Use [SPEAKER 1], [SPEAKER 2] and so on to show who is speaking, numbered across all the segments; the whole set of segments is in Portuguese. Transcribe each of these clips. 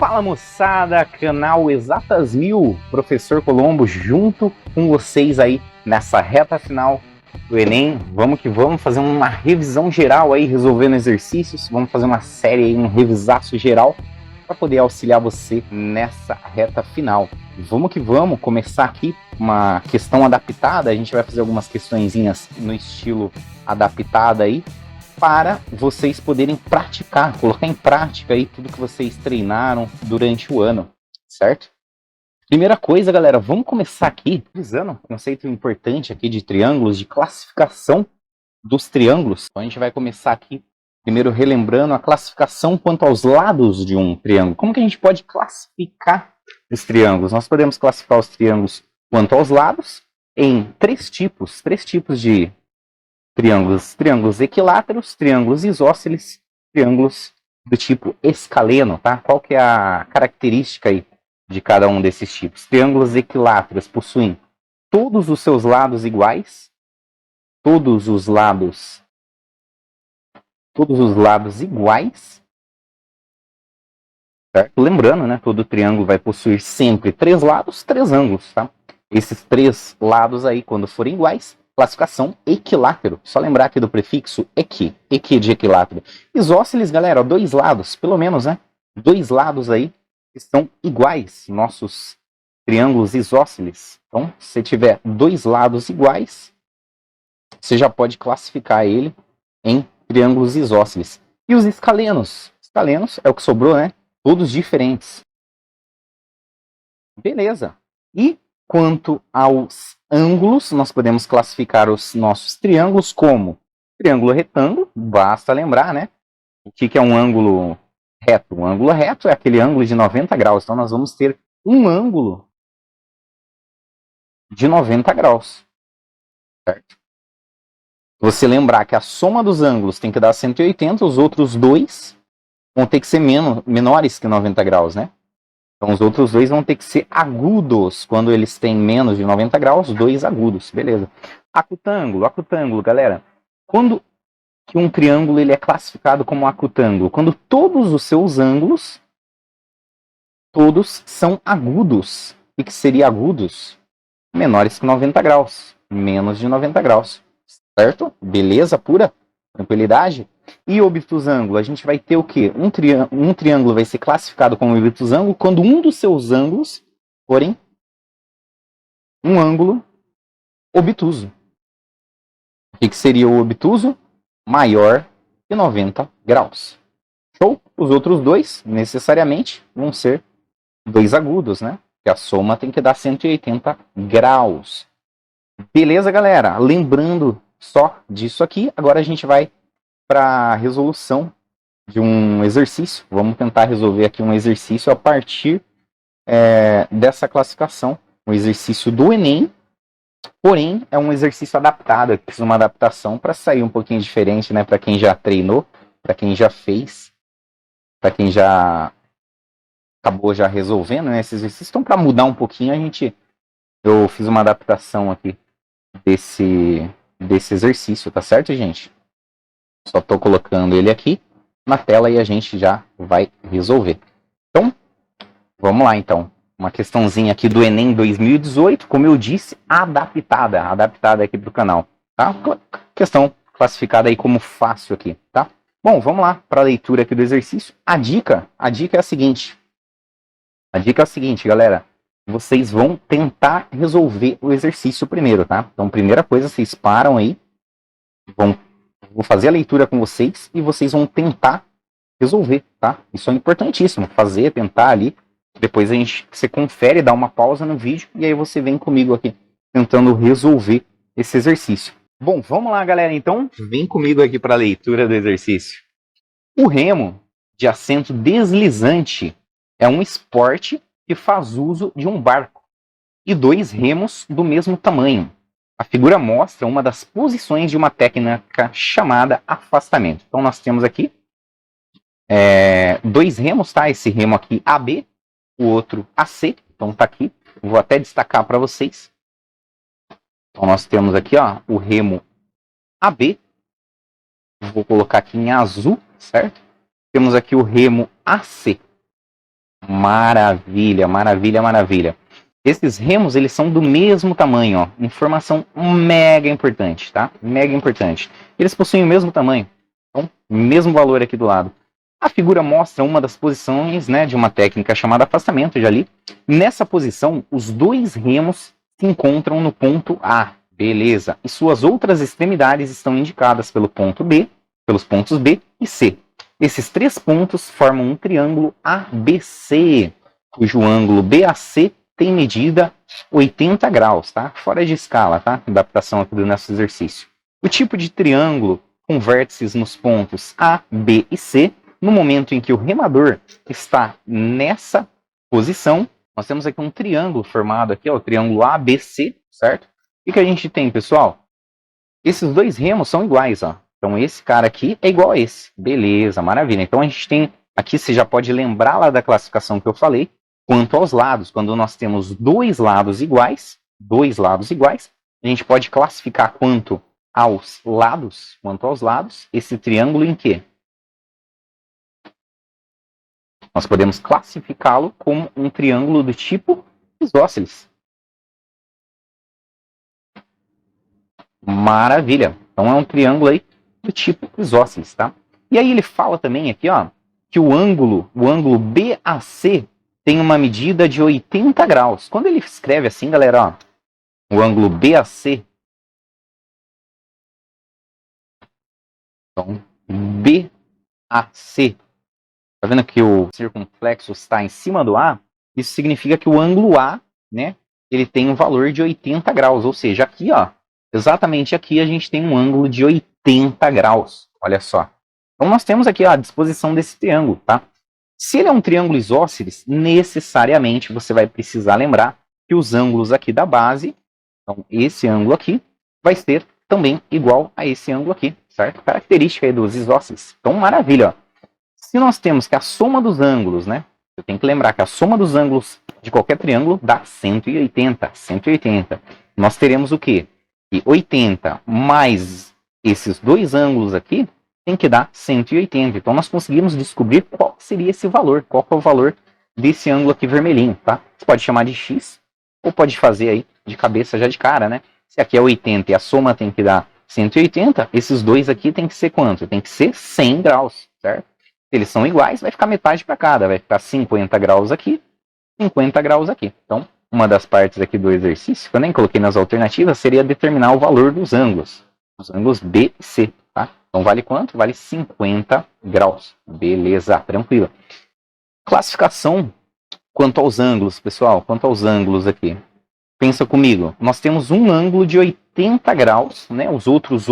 [SPEAKER 1] Fala moçada, canal Exatas Mil, Professor Colombo junto com vocês aí nessa reta final do Enem. Vamos que vamos fazer uma revisão geral aí, resolvendo exercícios. Vamos fazer uma série aí, um revisaço geral para poder auxiliar você nessa reta final. Vamos que vamos começar aqui uma questão adaptada. A gente vai fazer algumas questõezinhas no estilo adaptada aí, para vocês poderem praticar, colocar em prática aí tudo que vocês treinaram durante o ano, certo? Primeira coisa, galera, vamos começar aqui revisando um conceito importante aqui de triângulos, de classificação dos triângulos. Então a gente vai começar aqui primeiro relembrando a classificação quanto aos lados de um triângulo. Como que a gente pode classificar os triângulos? Nós podemos classificar os triângulos quanto aos lados em três tipos de triângulos equiláteros, triângulos isósceles, triângulos do tipo escaleno, tá? Qual que é a característica aí de cada um desses tipos? Triângulos equiláteros possuem todos os seus lados iguais, todos os lados iguais, certo? Lembrando, né? Todo triângulo vai possuir sempre três lados, três ângulos, tá? Esses três lados aí, quando forem iguais, classificação equilátero. Só lembrar aqui do prefixo equi de equilátero. Isósceles, galera, ó, dois lados, pelo menos, né? Dois lados aí que são iguais, nossos triângulos isósceles. Então, se tiver dois lados iguais, você já pode classificar ele em triângulos isósceles. E os escalenos? Escalenos é o que sobrou, né? Todos diferentes. Beleza. E quanto aos ângulos, nós podemos classificar os nossos triângulos como triângulo retângulo, basta lembrar, né? O que é um ângulo reto? Um ângulo reto é aquele ângulo de 90 graus. Então, nós vamos ter um ângulo de 90 graus. Certo? Você lembrar que a soma dos ângulos tem que dar 180, os outros dois vão ter que ser menores que 90 graus, né? Então, os outros dois vão ter que ser agudos. Quando eles têm menos de 90 graus, dois agudos. Beleza. Acutângulo, galera. Quando que um triângulo ele é classificado como acutângulo? Quando todos os seus ângulos, todos são agudos. O que seria agudos? Menores que 90 graus. Menos de 90 graus. Certo? Beleza pura? Tranquilidade? E obtusângulo, a gente vai ter o quê? Um triângulo vai ser classificado como obtusângulo quando um dos seus ângulos forem um ângulo obtuso. O que seria o obtuso? Maior que 90 graus. Show? Os outros dois, necessariamente, vão ser dois agudos, né? Porque a soma tem que dar 180 graus. Beleza, galera? Lembrando só disso aqui, agora a gente vai para a resolução de um exercício. Vamos tentar resolver aqui um exercício a partir dessa classificação. Um exercício do Enem, porém é um exercício adaptado. Eu fiz uma adaptação para sair um pouquinho diferente, né? Para quem já treinou, para quem já fez, para quem já acabou já resolvendo, né, esse exercício. Então, para mudar um pouquinho, eu fiz uma adaptação aqui desse exercício, tá certo, gente? Só estou colocando ele aqui na tela e a gente já vai resolver. Então, vamos lá então. Uma questãozinha aqui do Enem 2018, como eu disse, adaptada aqui para o canal. Tá? Questão classificada aí como fácil aqui, tá? Bom, vamos lá para a leitura aqui do exercício. A dica é a seguinte. A dica é a seguinte, galera. Vocês vão tentar resolver o exercício primeiro, tá? Então, primeira coisa, vocês param aí, vou fazer a leitura com vocês e vocês vão tentar resolver, tá? Isso é importantíssimo, fazer, tentar ali. Depois você confere, dá uma pausa no vídeo e aí você vem comigo aqui tentando resolver esse exercício. Bom, vamos lá, galera. Então, vem comigo aqui para a leitura do exercício. O remo de assento deslizante é um esporte que faz uso de um barco e dois remos do mesmo tamanho. A figura mostra uma das posições de uma técnica chamada afastamento. Então, nós temos aqui dois remos, tá? Esse remo aqui AB, o outro AC. Então, tá aqui. Vou até destacar para vocês. Então, nós temos aqui, ó, o remo AB. Vou colocar aqui em azul, certo? Temos aqui o remo AC. Maravilha, maravilha, maravilha. Esses remos, eles são do mesmo tamanho, ó. Informação mega importante, tá? Mega importante. Eles possuem o mesmo tamanho. Então, mesmo valor aqui do lado. A figura mostra uma das posições, né, de uma técnica chamada afastamento, já li. Nessa posição, os dois remos se encontram no ponto A. Beleza. E suas outras extremidades estão indicadas pelo ponto B, pelos pontos B e C. Esses três pontos formam um triângulo ABC, cujo ângulo BAC tem medida 80 graus, tá? Fora de escala, tá? Adaptação aqui do nosso exercício. O tipo de triângulo com vértices nos pontos A, B e C, no momento em que o remador está nessa posição, nós temos aqui um triângulo formado aqui, ó, o triângulo ABC, certo? O que a gente tem, pessoal? Esses dois remos são iguais, ó. Então esse cara aqui é igual a esse. Beleza, maravilha. Então a gente tem, aqui você já pode lembrar lá da classificação que eu falei, quanto aos lados. Quando nós temos dois lados iguais, a gente pode classificar quanto aos lados, esse triângulo em quê? Nós podemos classificá-lo como um triângulo do tipo isósceles. Maravilha. Então é um triângulo aí do tipo isósceles, tá? E aí ele fala também aqui, ó, que o ângulo BAC tem uma medida de 80 graus. Quando ele escreve assim, galera, ó, o ângulo BAC, então, BAC, tá vendo que o circunflexo está em cima do A? Isso significa que o ângulo A, né, ele tem um valor de 80 graus, ou seja, aqui, ó, exatamente aqui a gente tem um ângulo de 80 graus, olha só. Então nós temos aqui ó, a disposição desse triângulo, tá? Se ele é um triângulo isósceles, necessariamente você vai precisar lembrar que os ângulos aqui da base, então esse ângulo aqui, vai ser também igual a esse ângulo aqui, certo? Característica aí dos isósceles. Então, maravilha, ó. Se nós temos que a soma dos ângulos, né? Você tem que lembrar que a soma dos ângulos de qualquer triângulo dá 180. 180. Nós teremos o quê? E 80 mais esses dois ângulos aqui tem que dar 180. Então nós conseguimos descobrir qual seria esse valor, qual é o valor desse ângulo aqui vermelhinho, tá? Você pode chamar de x ou pode fazer aí de cabeça já de cara, né? Se aqui é 80 e a soma tem que dar 180, esses dois aqui tem que ser quanto? Tem que ser 100 graus, certo? Se eles são iguais, vai ficar metade para cada, vai ficar 50 graus aqui, 50 graus aqui. Então, uma das partes aqui do exercício, que eu nem coloquei nas alternativas, seria determinar o valor dos ângulos. Os ângulos B e C, tá? Então vale quanto? Vale 50 graus. Beleza, tranquilo. Classificação quanto aos ângulos, pessoal. Quanto aos ângulos aqui. Pensa comigo. Nós temos um ângulo de 80 graus, né? Os outros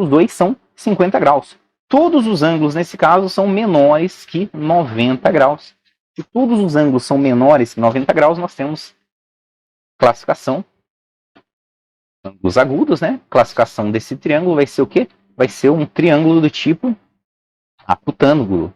[SPEAKER 1] dois são 50 graus. Todos os ângulos, nesse caso, são menores que 90 graus. Se todos os ângulos são menores que 90 graus, nós temos classificação, ângulos agudos, né? Classificação desse triângulo vai ser o quê? Vai ser um triângulo do tipo acutângulo.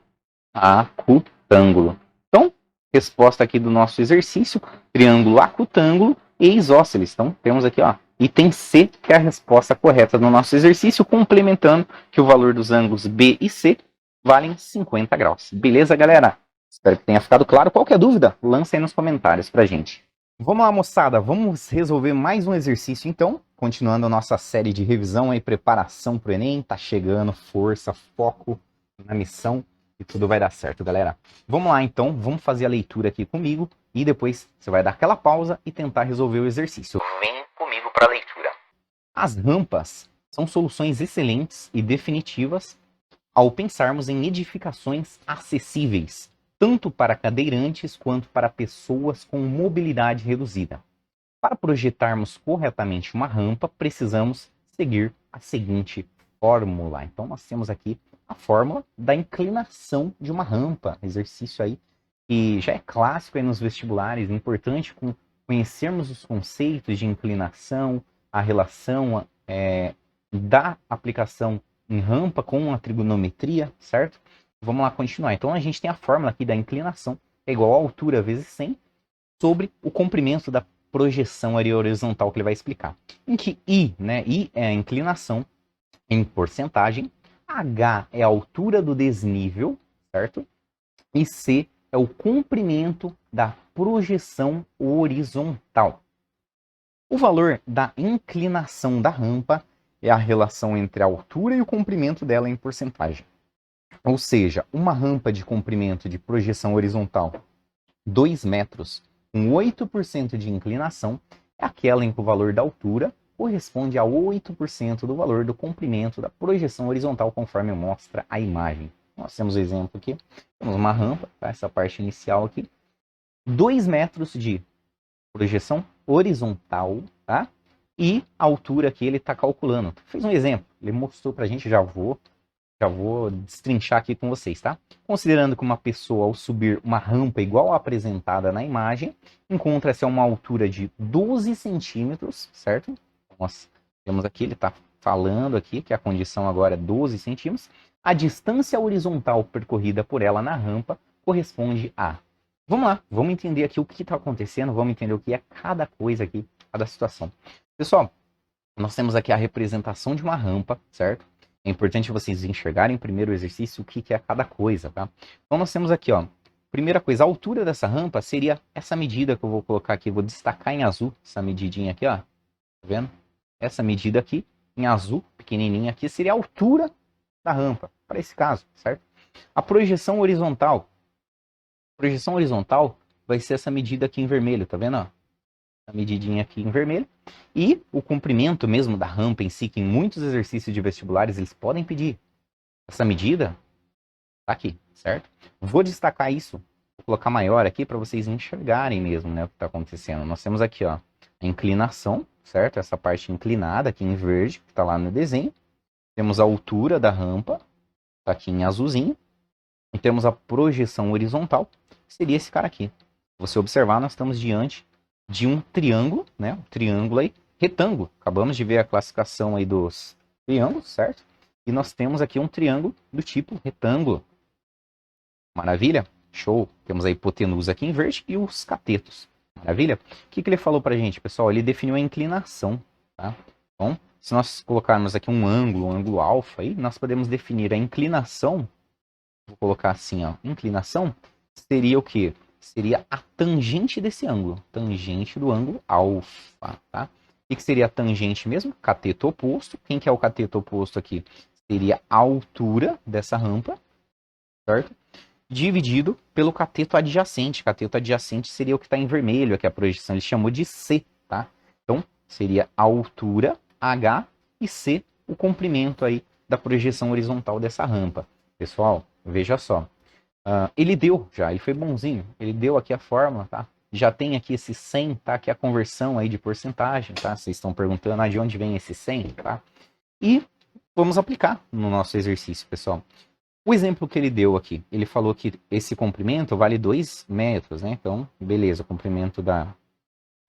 [SPEAKER 1] Acutângulo. Então, resposta aqui do nosso exercício, triângulo acutângulo e isósceles. Então, temos aqui, ó, item C, que é a resposta correta do nosso exercício, complementando que o valor dos ângulos B e C valem 50 graus. Beleza, galera? Espero que tenha ficado claro. Qualquer dúvida, lance aí nos comentários pra gente. Vamos lá, moçada, vamos resolver mais um exercício então, continuando a nossa série de revisão e preparação para o Enem, tá chegando, força, foco na missão e tudo vai dar certo, galera. Vamos lá então, vamos fazer a leitura aqui comigo e depois você vai dar aquela pausa e tentar resolver o exercício. Vem comigo para a leitura. As rampas são soluções excelentes e definitivas ao pensarmos em edificações acessíveis, tanto para cadeirantes quanto para pessoas com mobilidade reduzida. Para projetarmos corretamente uma rampa, precisamos seguir a seguinte fórmula. Então, nós temos aqui a fórmula da inclinação de uma rampa. Exercício aí que já é clássico aí nos vestibulares, importante conhecermos os conceitos de inclinação, a relação da aplicação em rampa com a trigonometria, certo? Vamos lá continuar. Então a gente tem a fórmula aqui da inclinação, é igual a altura vezes 100, sobre o comprimento da projeção horizontal que ele vai explicar. Em que I, né? I é a inclinação em porcentagem, H é a altura do desnível, certo? E C é o comprimento da projeção horizontal. O valor da inclinação da rampa é a relação entre a altura e o comprimento dela em porcentagem. Ou seja, uma rampa de comprimento de projeção horizontal 2 metros com 8% de inclinação é aquela em que o valor da altura corresponde a 8% do valor do comprimento da projeção horizontal, conforme mostra a imagem. Nós temos o exemplo aqui, temos uma rampa, tá? Essa parte inicial aqui, 2 metros de projeção horizontal, tá? E a altura que ele está calculando. Fez um exemplo, ele mostrou para a gente, já vou destrinchar aqui com vocês, tá? Considerando que uma pessoa, ao subir uma rampa igual a apresentada na imagem, encontra-se a uma altura de 12 centímetros, certo? Nós temos aqui, ele está falando aqui que a condição agora é 12 centímetros. A distância horizontal percorrida por ela na rampa corresponde a... Vamos lá, vamos entender aqui o que está acontecendo, vamos entender o que é cada coisa aqui, cada situação. Pessoal, nós temos aqui a representação de uma rampa, certo? É importante vocês enxergarem primeiro o exercício, o que é cada coisa, tá? Então nós temos aqui, ó, primeira coisa, a altura dessa rampa seria essa medida que eu vou colocar aqui, vou destacar em azul, essa medidinha aqui, ó, tá vendo? Essa medida aqui, em azul, pequenininha aqui, seria a altura da rampa, para esse caso, certo? A projeção horizontal vai ser essa medida aqui em vermelho, tá vendo, ó? A medidinha aqui em vermelho, e o comprimento mesmo da rampa em si, que em muitos exercícios de vestibulares eles podem pedir. Essa medida tá aqui, certo? Vou destacar isso, vou colocar maior aqui para vocês enxergarem mesmo, né, o que está acontecendo. Nós temos aqui, ó, a inclinação, certo? Essa parte inclinada aqui em verde, que está lá no desenho. Temos a altura da rampa, tá aqui em azulzinho. E temos a projeção horizontal, que seria esse cara aqui. Se você observar, nós estamos diante de um triângulo, né? Um triângulo aí, retângulo. Acabamos de ver a classificação aí dos triângulos, certo? E nós temos aqui um triângulo do tipo retângulo. Maravilha? Show! Temos a hipotenusa aqui em verde e os catetos. Maravilha? O que ele falou pra gente, pessoal? Ele definiu a inclinação, tá? Então, se nós colocarmos aqui um ângulo alfa aí, nós podemos definir a inclinação. Vou colocar assim, ó. Inclinação seria o quê? Seria a tangente desse ângulo. Tangente do ângulo alfa, tá? O que seria a tangente mesmo? Cateto oposto. Quem que é o cateto oposto aqui? Seria a altura dessa rampa, certo? Dividido pelo cateto adjacente. Cateto adjacente seria o que está em vermelho aqui, a projeção. Ele chamou de C, tá? Então, seria a altura, H, e C, o comprimento aí da projeção horizontal dessa rampa. Pessoal, veja só. Ele foi bonzinho, ele deu aqui a fórmula, tá? Já tem aqui esse 100, tá? Que é a conversão aí de porcentagem, tá? Vocês estão perguntando de onde vem esse 100, tá? E vamos aplicar no nosso exercício, pessoal. O exemplo que ele deu aqui, ele falou que esse comprimento vale 2 metros, né? Então, beleza, o comprimento da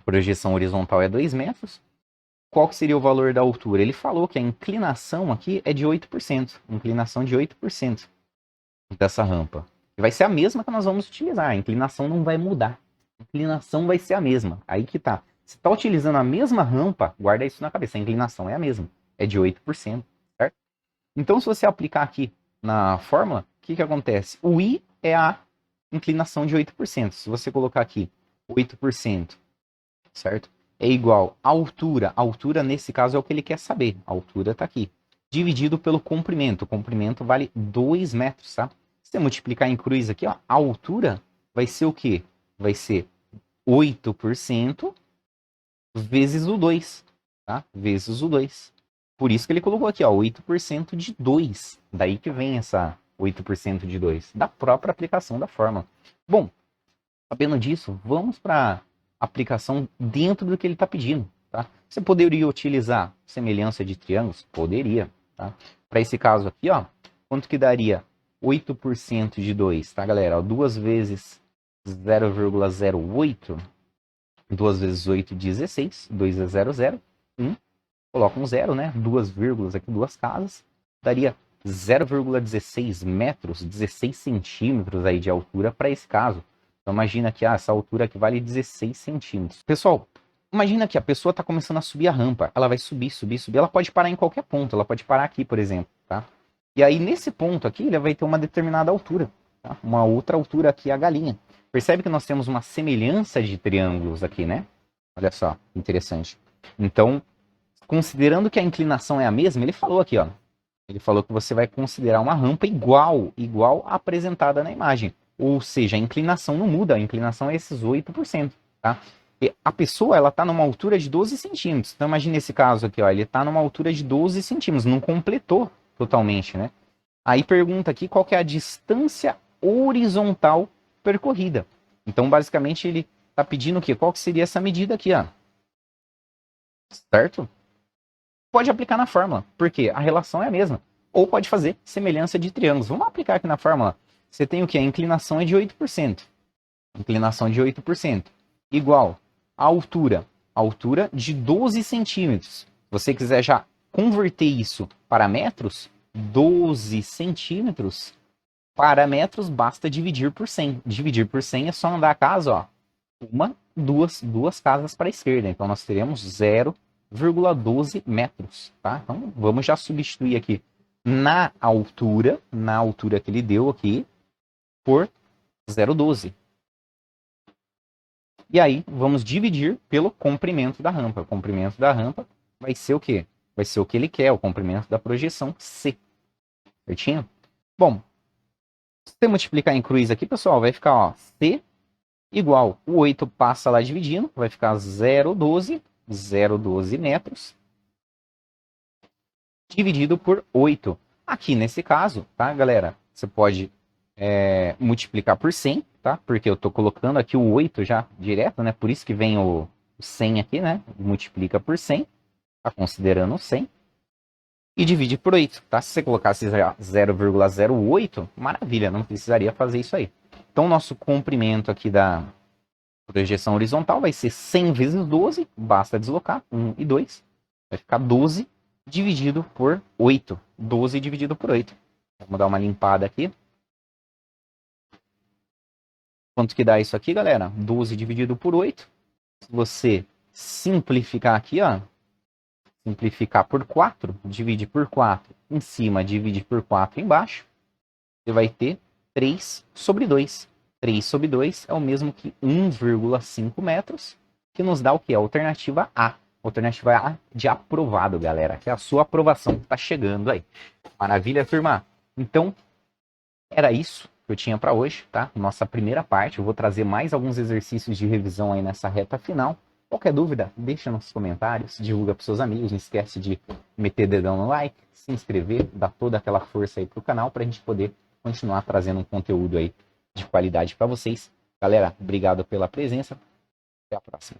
[SPEAKER 1] projeção horizontal é 2 metros. Qual que seria o valor da altura? Ele falou que a inclinação aqui é de 8%, inclinação de 8% dessa rampa. E vai ser a mesma que nós vamos utilizar, a inclinação não vai mudar. A inclinação vai ser a mesma. Aí que tá. Se está utilizando a mesma rampa, guarda isso na cabeça, a inclinação é a mesma, é de 8%, certo? Então, se você aplicar aqui na fórmula, o que acontece? O I é a inclinação de 8%. Se você colocar aqui 8%, certo? É igual a altura. A altura, nesse caso, é o que ele quer saber. A altura está aqui. Dividido pelo comprimento. O comprimento vale 2 metros, tá? Se você multiplicar em cruz aqui, ó, a altura vai ser o quê? Vai ser 8% vezes o 2, tá? Vezes o 2. Por isso que ele colocou aqui, ó, 8% de 2. Daí que vem essa 8% de 2. Da própria aplicação da fórmula. Bom, sabendo disso, vamos para aplicação dentro do que ele está pedindo, tá? Você poderia utilizar semelhança de triângulos? Poderia, tá? Para esse caso aqui, ó, quanto que daria 8% de 2, tá, galera? Ó, 2 vezes 0,08, 2 vezes 8, 16, 2 é 0, 0, 1, coloca um 0, né? 2 vírgulas aqui, 2 casas, daria 0,16 metros, 16 centímetros aí de altura para esse caso. Então imagina que essa altura aqui vale 16 centímetros. Pessoal, imagina que a pessoa está começando a subir a rampa. Ela vai subir, subir, subir. Ela pode parar em qualquer ponto. Ela pode parar aqui, por exemplo, tá? E aí nesse ponto aqui, ele vai ter uma determinada altura. Tá? Uma outra altura aqui é a galinha. Percebe que nós temos uma semelhança de triângulos aqui, né? Olha só, interessante. Então, considerando que a inclinação é a mesma, ele falou aqui, ó. Ele falou que você vai considerar uma rampa igual à apresentada na imagem. Ou seja, a inclinação não muda, a inclinação é esses 8%, tá? E a pessoa, ela tá numa altura de 12 centímetros. Então, imagine esse caso aqui, ó. Ele tá numa altura de 12 centímetros, não completou totalmente, né? Aí pergunta aqui qual que é a distância horizontal percorrida. Então, basicamente, ele tá pedindo o quê? Qual que seria essa medida aqui, ó? Certo? Pode aplicar na fórmula, porque a relação é a mesma. Ou pode fazer semelhança de triângulos. Vamos aplicar aqui na fórmula. Você tem o que? A inclinação é de 8%. Inclinação de 8%. Igual a altura. Altura de 12 centímetros. Se você quiser já converter isso para metros, 12 centímetros para metros basta dividir por 100. Dividir por 100 é só andar a casa, ó. Duas casas para a esquerda. Então nós teremos 0,12 metros, tá? Então vamos já substituir aqui na altura que ele deu aqui, por 0,12. E aí vamos dividir pelo comprimento da rampa. O comprimento da rampa vai ser o quê? Vai ser o que ele quer, o comprimento da projeção C. Certinho? Bom, se você multiplicar em cruz aqui, pessoal, vai ficar, ó, C igual, o 8 passa lá dividindo, vai ficar 0,12 metros, dividido por 8. Aqui nesse caso, tá, galera? Você pode multiplicar por 100, tá? Porque eu tô colocando aqui o 8 já direto, né? Por isso que vem o 100 aqui, né? Multiplica por 100, tá considerando 100. E divide por 8, tá? Se você colocasse 0,08, maravilha, não precisaria fazer isso aí. Então, nosso comprimento aqui da projeção horizontal vai ser 100 vezes 12, basta deslocar, 1 e 2, vai ficar 12 dividido por 8. 12 dividido por 8. Vamos dar uma limpada aqui. Quanto que dá isso aqui, galera? 12 dividido por 8. Se você simplificar aqui, ó, simplificar por 4, divide por 4 em cima, divide por 4 embaixo, você vai ter 3 sobre 2. 3 sobre 2 é o mesmo que 1,5 metros, que nos dá o que? A alternativa A. Alternativa A de aprovado, galera. Que é a sua aprovação que está chegando aí. Maravilha, turma? Então, era isso que eu tinha para hoje, tá? Nossa primeira parte. Eu vou trazer mais alguns exercícios de revisão aí nessa reta final. Qualquer dúvida, deixa nos comentários, divulga para seus amigos. Não esquece de meter dedão no like, se inscrever, dar toda aquela força aí pro canal para a gente poder continuar trazendo um conteúdo aí de qualidade para vocês. Galera, obrigado pela presença. Até a próxima.